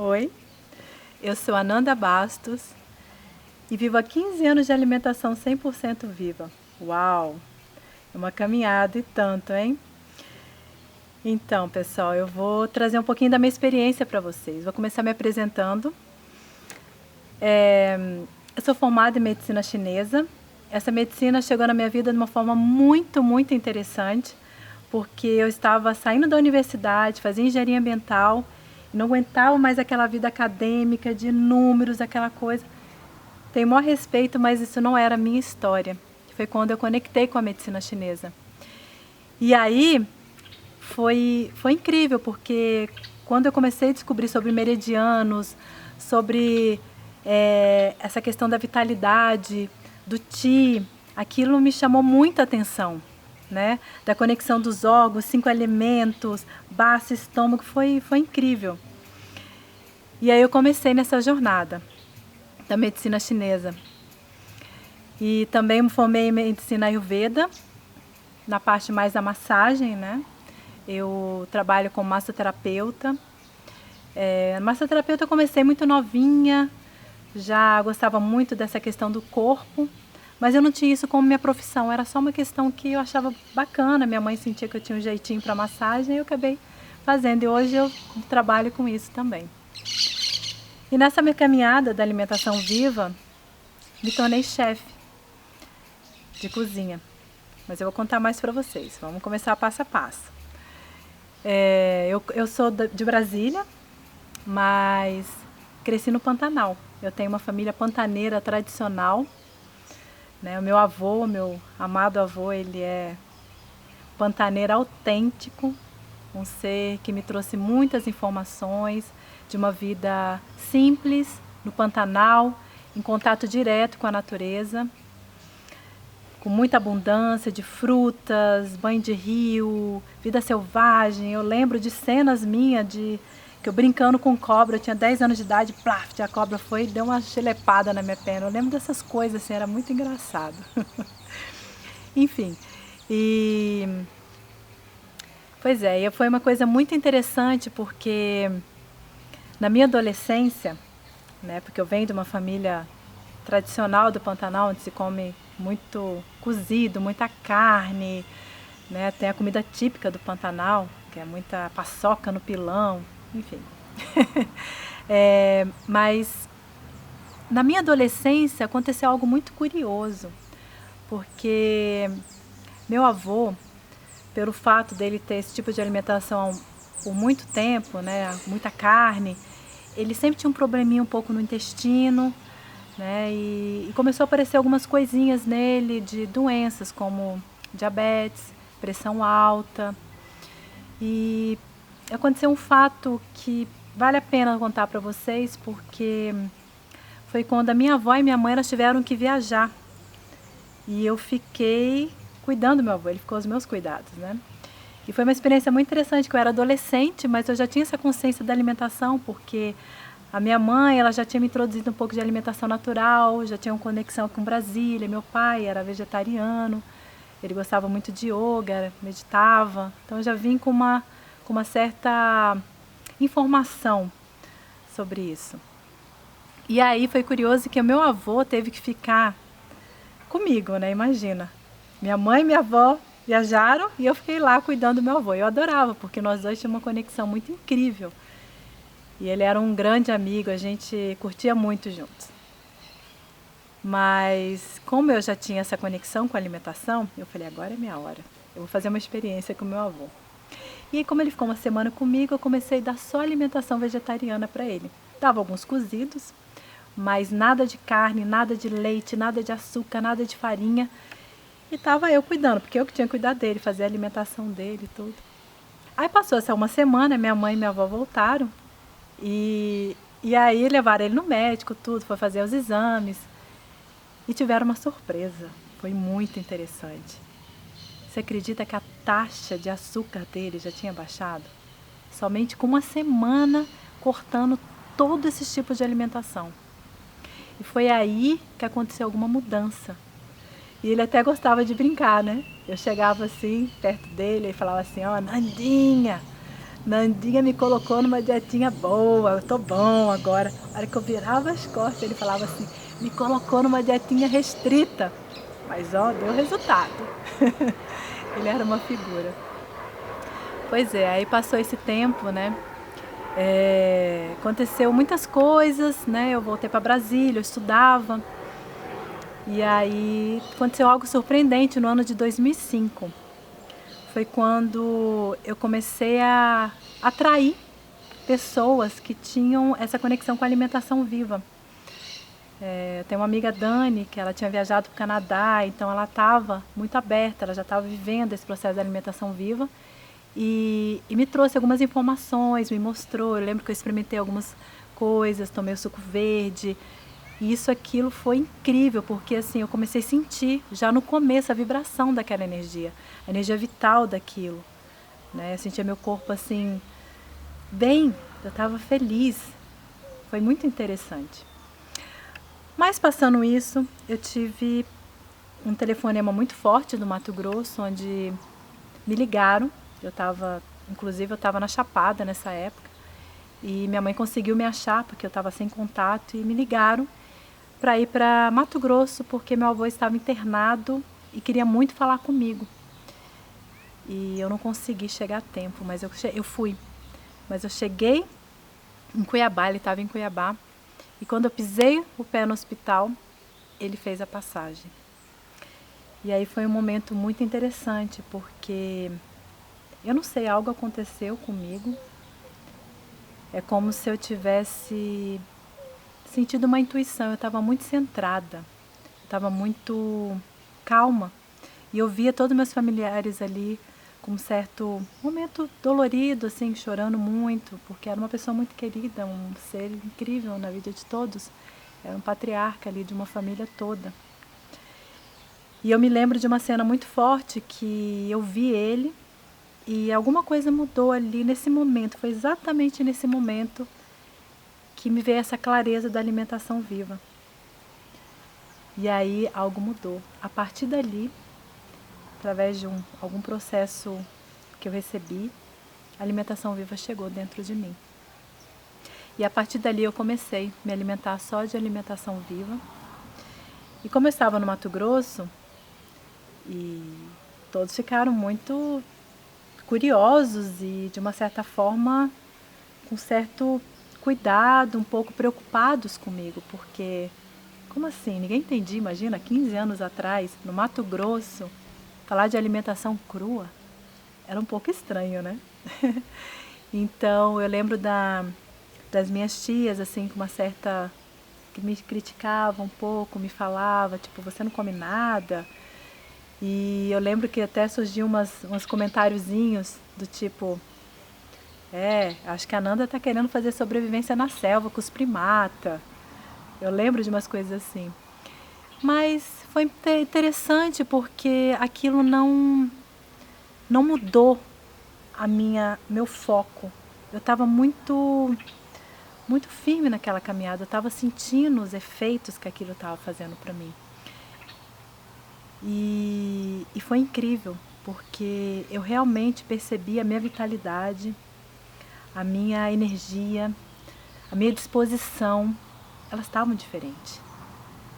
Oi, eu sou Ananda Bastos e vivo há 15 anos de alimentação 100% viva. Uau! É uma caminhada e tanto, hein? Então, pessoal, eu vou trazer um pouquinho da minha experiência para vocês. Vou começar me apresentando. Eu sou formada em medicina chinesa. Essa medicina chegou na minha vida de uma forma muito interessante, porque eu estava saindo da universidade, fazia engenharia ambiental, e não aguentava mais aquela vida acadêmica, de números, aquela coisa. Tenho o maior respeito, mas isso não era a minha história. Foi quando eu conectei com a medicina chinesa. E aí foi incrível, porque quando eu comecei a descobrir sobre meridianos, sobre essa questão da vitalidade, do Qi, aquilo me chamou muita atenção, né? Da conexão dos órgãos, 5 elementos, baço, estômago, foi incrível. E aí eu comecei nessa jornada da medicina chinesa. E também me formei em medicina Ayurveda, na parte mais da massagem, né? Eu trabalho como massoterapeuta. Massoterapeuta eu comecei muito novinha, já gostava muito dessa questão do corpo, mas eu não tinha isso como minha profissão, era só uma questão que eu achava bacana. Minha mãe sentia que eu tinha um jeitinho para massagem e eu acabei fazendo, e hoje eu trabalho com isso também. E nessa minha caminhada da alimentação viva, me tornei chefe de cozinha. Mas eu vou contar mais para vocês. Vamos começar passo a passo. Eu sou de Brasília, mas cresci no Pantanal. Eu tenho uma família pantaneira tradicional, né? O meu avô, meu amado avô, ele é pantaneiro autêntico, um ser que me trouxe muitas informações de uma vida simples no Pantanal, em contato direto com a natureza, com muita abundância de frutas, banho de rio, vida selvagem. Eu lembro de cenas minhas que eu brincando com cobra, eu tinha 10 anos de idade, plaf, a cobra foi e deu uma chelepada na minha perna. Eu lembro dessas coisas, assim, era muito engraçado. Enfim, pois é, e foi uma coisa muito interessante, porque na minha adolescência, né, porque eu venho de uma família tradicional do Pantanal, onde se come muito cozido, muita carne, né? Tem a comida típica do Pantanal, que é muita paçoca no pilão, enfim. Mas na minha adolescência aconteceu algo muito curioso, porque meu avô, pelo fato dele ter esse tipo de alimentação por muito tempo, né, muita carne, ele sempre tinha um probleminha um pouco no intestino, né, e começou a aparecer algumas coisinhas nele de doenças como diabetes, pressão alta. E aconteceu um fato que vale a pena contar para vocês, porque foi quando a minha avó e minha mãe elas tiveram que viajar. E eu fiquei cuidando do meu avô, ele ficou aos meus cuidados, né? E foi uma experiência muito interessante, que eu era adolescente, mas eu já tinha essa consciência da alimentação, porque a minha mãe, ela já tinha me introduzido um pouco de alimentação natural, já tinha uma conexão com Brasília. Meu pai era vegetariano, ele gostava muito de yoga, meditava. Então eu já vim com uma certa informação sobre isso. E aí foi curioso que o meu avô teve que ficar comigo, né? Imagina. Minha mãe e minha avó viajaram e eu fiquei lá cuidando do meu avô. Eu adorava, porque nós dois tínhamos uma conexão muito incrível. E ele era um grande amigo, a gente curtia muito juntos. Mas como eu já tinha essa conexão com a alimentação, eu falei, agora é minha hora. Eu vou fazer uma experiência com o meu avô. E aí, como ele ficou uma semana comigo, eu comecei a dar só alimentação vegetariana para ele. Dava alguns cozidos, mas nada de carne, nada de leite, nada de açúcar, nada de farinha. E estava eu cuidando, porque eu que tinha que cuidar dele, fazer a alimentação dele e tudo. Aí passou essa uma semana, minha mãe e minha avó voltaram. E aí levaram ele no médico, tudo, foi fazer os exames. E tiveram uma surpresa, foi muito interessante. Você acredita que a taxa de açúcar dele já tinha baixado? Somente com uma semana cortando todos esses tipos de alimentação. E foi aí que aconteceu alguma mudança. E ele até gostava de brincar, né? Eu chegava assim, perto dele e falava assim, ó, Nandinha, Nandinha me colocou numa dietinha boa, eu tô bom agora. A hora que eu virava as costas, ele falava assim, me colocou numa dietinha restrita. Mas ó, deu resultado. Ele era uma figura. Pois é, aí passou esse tempo, né? Aconteceu muitas coisas, né? Eu voltei para Brasília, eu estudava. E aí aconteceu algo surpreendente no ano de 2005. Foi quando eu comecei a atrair pessoas que tinham essa conexão com a alimentação viva. Eu tenho uma amiga, Dani, que ela tinha viajado para o Canadá, então ela estava muito aberta, ela já estava vivendo esse processo de alimentação viva e me trouxe algumas informações, me mostrou. Eu lembro que eu experimentei algumas coisas, tomei o suco verde, e isso, aquilo foi incrível, porque assim, eu comecei a sentir já no começo a vibração daquela energia, a energia vital daquilo, né? Eu sentia meu corpo assim, bem, eu estava feliz, foi muito interessante. Mas passando isso, eu tive um telefonema muito forte do Mato Grosso, onde me ligaram. Inclusive eu estava na Chapada nessa época, e minha mãe conseguiu me achar, porque eu estava sem contato, e me ligaram para ir para Mato Grosso, porque meu avô estava internado e queria muito falar comigo. E eu não consegui chegar a tempo, mas eu fui. Mas eu cheguei em Cuiabá, ele estava em Cuiabá, e quando eu pisei o pé no hospital, ele fez a passagem. E aí foi um momento muito interessante, porque eu não sei, algo aconteceu comigo. É como se eu tivesse sentido uma intuição, eu estava muito centrada, estava muito calma. E eu via todos meus familiares ali com um certo momento dolorido, assim, chorando muito, porque era uma pessoa muito querida, um ser incrível na vida de todos. Era um patriarca ali de uma família toda. E eu me lembro de uma cena muito forte que eu vi ele e alguma coisa mudou ali nesse momento. Foi exatamente nesse momento que me veio essa clareza da alimentação viva. E aí algo mudou. A partir dali, através de algum processo que eu recebi, a alimentação viva chegou dentro de mim. E a partir dali eu comecei a me alimentar só de alimentação viva. E como eu estava no Mato Grosso, e todos ficaram muito curiosos e, de uma certa forma, com certo cuidado, um pouco preocupados comigo, porque, como assim? Ninguém entendia, imagina, 15 anos atrás, no Mato Grosso, falar de alimentação crua era um pouco estranho, né? Então, eu lembro das minhas tias, assim, com uma certa... que me criticava um pouco, me falava, tipo, você não come nada. E eu lembro que até surgiam uns comentáriozinhos do tipo, acho que a Nanda tá querendo fazer sobrevivência na selva com os primata. Eu lembro de umas coisas assim. Mas foi interessante porque aquilo não mudou meu foco. Eu estava muito firme naquela caminhada, eu estava sentindo os efeitos que aquilo estava fazendo para mim. E foi incrível, porque eu realmente percebi a minha vitalidade, a minha energia, a minha disposição, elas estavam diferentes.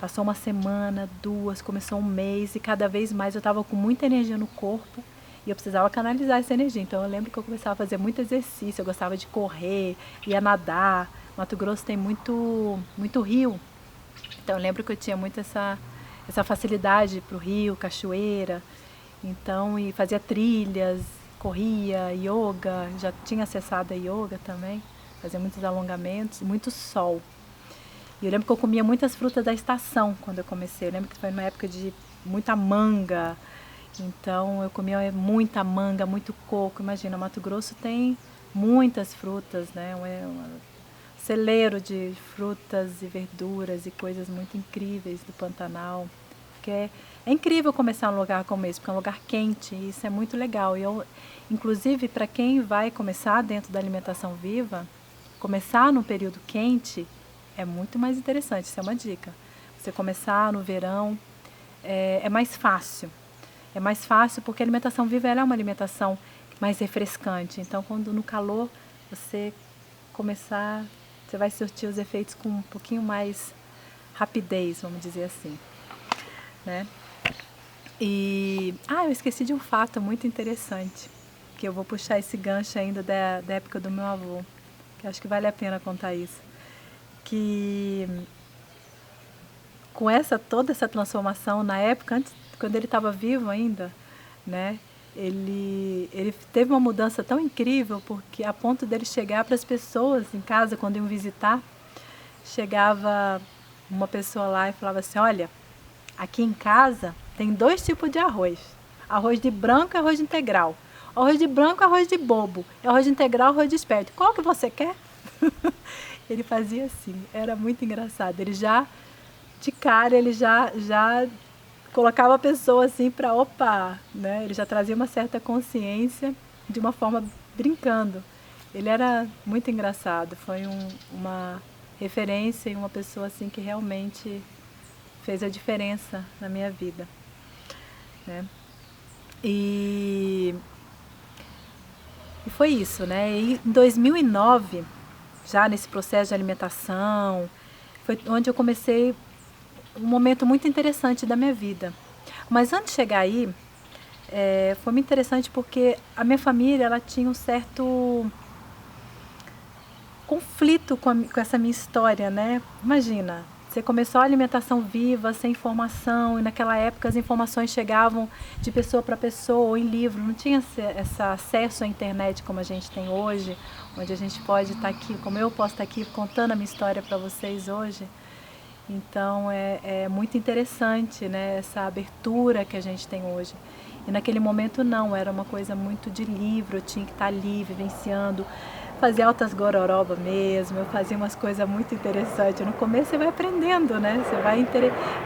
Passou uma semana, duas, começou um mês e cada vez mais eu estava com muita energia no corpo e eu precisava canalizar essa energia. Então eu lembro que eu começava a fazer muito exercício, eu gostava de correr, ia nadar. Mato Grosso tem muito rio, então eu lembro que eu tinha muito essa facilidade para o rio, cachoeira, então, e fazia trilhas, corria, yoga, já tinha acessado a yoga também, fazia muitos alongamentos, muito sol. E eu lembro que eu comia muitas frutas da estação quando eu comecei, eu lembro que foi uma época de muita manga, então eu comia muita manga, muito coco. Imagina, Mato Grosso tem muitas frutas, né? Celeiro de frutas e verduras e coisas muito incríveis do Pantanal. Porque é incrível começar num lugar como esse, porque é um lugar quente e isso é muito legal. Inclusive, para quem vai começar dentro da alimentação viva, começar num período quente é muito mais interessante, isso é uma dica. Você começar no verão é mais fácil. É mais fácil porque a alimentação viva ela é uma alimentação mais refrescante. Então, quando no calor você começar, você vai surtir os efeitos com um pouquinho mais rapidez, vamos dizer assim, né? E eu esqueci de um fato muito interessante, que eu vou puxar esse gancho ainda da época do meu avô, que acho que vale a pena contar isso. Que com toda essa transformação na época, antes, quando ele estava vivo ainda, né? Ele teve uma mudança tão incrível, porque a ponto dele chegar para as pessoas em casa, quando iam visitar, chegava uma pessoa lá e falava assim: olha, aqui em casa tem 2 tipos de arroz. Arroz de branco e arroz de integral. Arroz de branco, arroz de bobo. Arroz de integral, arroz de esperto. Qual que você quer? Ele fazia assim, era muito engraçado. Ele já, de cara, ele já colocava a pessoa assim para opa, né? Ele já trazia uma certa consciência de uma forma brincando. Ele era muito engraçado, foi uma referência e uma pessoa assim que realmente fez a diferença na minha vida, né? E foi isso, né? E em 2009, já nesse processo de alimentação, foi onde eu comecei um momento muito interessante da minha vida. Mas antes de chegar aí, foi muito interessante porque a minha família, ela tinha um certo conflito com essa minha história, né? Imagina, você começou a alimentação viva, sem informação, e naquela época as informações chegavam de pessoa para pessoa, ou em livro, não tinha esse acesso à internet como a gente tem hoje, onde a gente pode estar aqui, como eu posso estar aqui contando a minha história para vocês hoje. Então é muito interessante, né, essa abertura que a gente tem hoje. E naquele momento não, era uma coisa muito de livro, eu tinha que estar ali vivenciando, fazia altas gororoba mesmo, eu fazia umas coisas muito interessantes. No começo você vai aprendendo, né?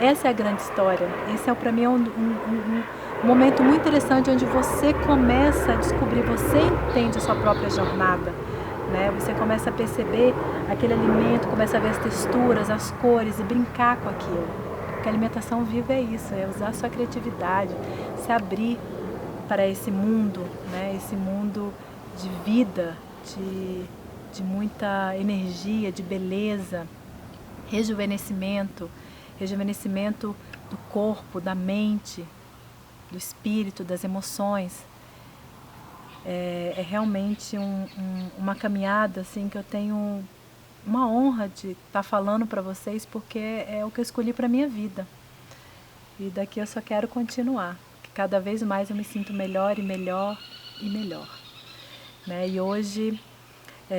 Essa é a grande história. Esse para mim um momento muito interessante onde você começa a descobrir, você entende a sua própria jornada, né? Você começa a perceber aquele alimento, começa a ver as texturas, as cores e brincar com aquilo. Porque a alimentação viva é isso, é usar a sua criatividade, se abrir para esse mundo, né? Esse mundo de vida, de muita energia, de beleza, rejuvenescimento do corpo, da mente, do espírito, das emoções. É realmente uma caminhada assim, que eu tenho uma honra de estar falando para vocês, porque é o que eu escolhi para a minha vida. E daqui eu só quero continuar, que cada vez mais eu me sinto melhor e melhor e melhor, né? E hoje